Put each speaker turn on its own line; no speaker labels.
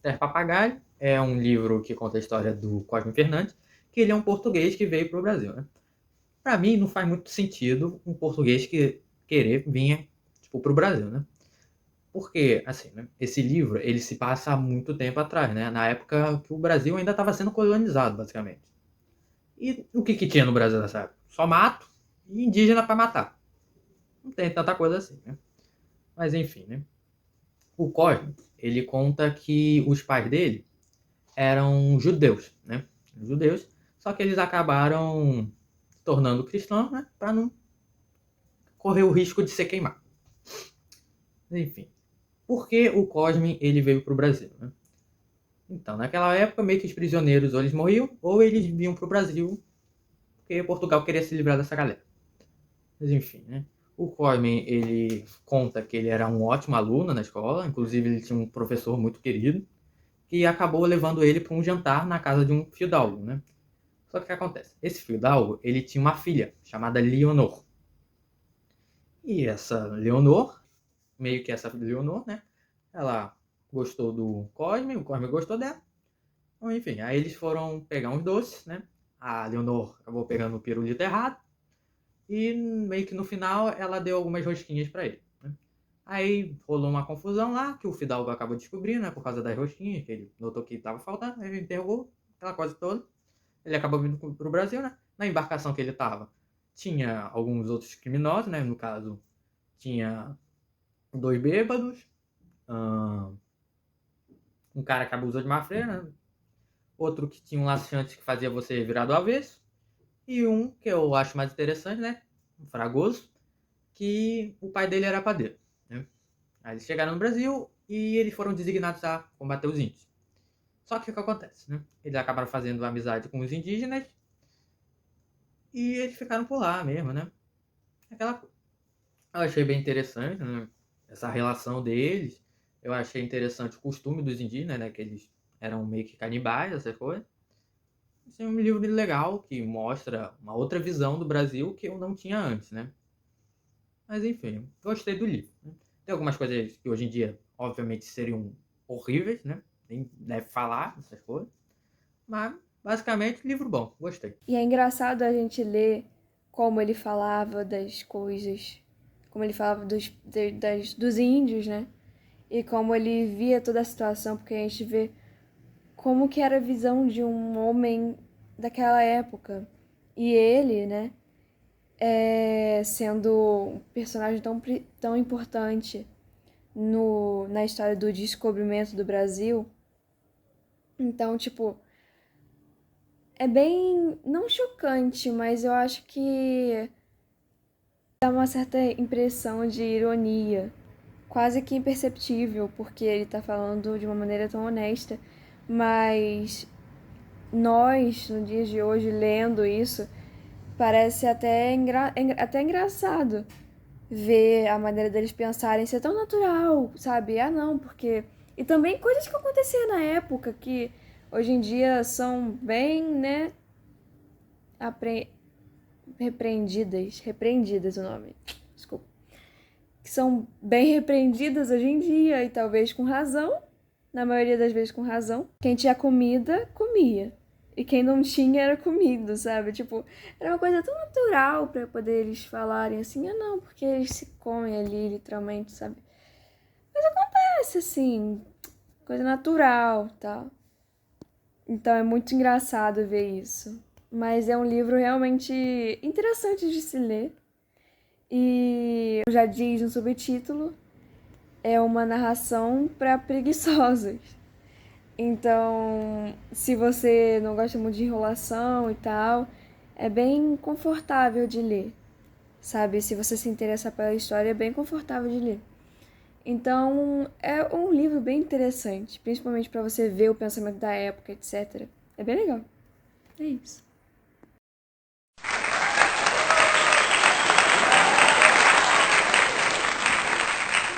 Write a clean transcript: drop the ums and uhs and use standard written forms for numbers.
Peter Papagaio é um livro que conta a história do Cosme Fernandes, que ele é um português que veio para o Brasil, né? Para mim, não faz muito sentido um português que querer vir tipo, para o Brasil, né? Porque, assim, né? Esse livro ele se passa há muito tempo atrás, né? Na época que o Brasil ainda estava sendo colonizado, basicamente. E o que tinha no Brasil nessa época? Só mato e indígena para matar. Não tem tanta coisa assim, né? Mas enfim, né? O Cosme, ele conta que os pais dele eram judeus, né? Judeus, só que eles acabaram se tornando cristãos, né? Para não correr o risco de ser queimado. Enfim, por que o Cosme ele veio para o Brasil, né? Então, naquela época, meio que os prisioneiros ou eles morriam ou eles vinham para o Brasil, porque Portugal queria se livrar dessa galera. Mas enfim, né? O Cosme, ele conta que ele era um ótimo aluno na escola, inclusive ele tinha um professor muito querido, que acabou levando ele para um jantar na casa de um fidalgo, né? Só que o que acontece? Esse fidalgo, ele tinha uma filha chamada Leonor. E essa Leonor, meio que essa Leonor, né? Ela gostou do Cosme, o Cosme gostou dela. Então, enfim, aí eles foram pegar uns doces, né? A Leonor acabou pegando o pirulito errado. E meio que no final ela deu algumas rosquinhas para ele, né? Aí rolou uma confusão lá, que o Fidalgo acabou descobrindo, né? Por causa das rosquinhas, que ele notou que estava faltando, aí ele interrogou aquela coisa toda. Ele acabou vindo pro Brasil, né? Na embarcação que ele estava, tinha alguns outros criminosos, né? No caso, tinha dois bêbados, um cara que abusou de má freira, né? Outro que tinha um laxante que fazia você virar do avesso, e um que eu acho mais interessante, né? Um fragoso, que o pai dele era padeiro, né? Aí eles chegaram no Brasil e eles foram designados a combater os índios. Só que o que acontece, né? Eles acabaram fazendo amizade com os indígenas e eles ficaram por lá mesmo, né? Aquela Eu achei bem interessante, né? Essa relação deles. Eu achei interessante o costume dos indígenas, né? Que eles eram meio que canibais, essas coisas. Esse é um livro legal que mostra uma outra visão do Brasil que eu não tinha antes, né? Mas enfim, gostei do livro, né? Tem algumas coisas que hoje em dia, obviamente, seriam horríveis, né? Nem deve falar essas coisas. Mas, basicamente, livro bom. Gostei.
E é engraçado a gente ler como ele falava das coisas, como ele falava dos índios, né? E como ele via toda a situação, porque a gente vê como que era a visão de um homem daquela época. E ele, né, sendo um personagem tão importante na história do descobrimento do Brasil. Então, tipo, é bem, não chocante, mas eu acho que dá uma certa impressão de ironia, quase que imperceptível, porque ele tá falando de uma maneira tão honesta, mas nós, no dia de hoje, lendo isso, parece até engraçado ver a maneira deles pensarem ser tão natural, sabe? Ah, não, porque. E também coisas que aconteciam na época que hoje em dia são bem, né? Apre... Repreendidas o nome. Desculpa. Que são bem repreendidas hoje em dia e talvez com razão, na maioria das vezes com razão. Quem tinha comida, comia. E quem não tinha era comido, sabe? Tipo, era uma coisa tão natural pra poder eles falarem assim, ah não, porque eles se comem ali, literalmente, sabe? Parece assim, coisa natural, tal. Então é muito engraçado ver isso. Mas é um livro realmente interessante de se ler. E já diz no subtítulo, é uma narração para preguiçosos. Então, se você não gosta muito de enrolação e tal, é bem confortável de ler, sabe? Se você se interessar pela história, é bem confortável de ler. Então, é um livro bem interessante, principalmente para você ver o pensamento da época, etc. É bem legal. É isso.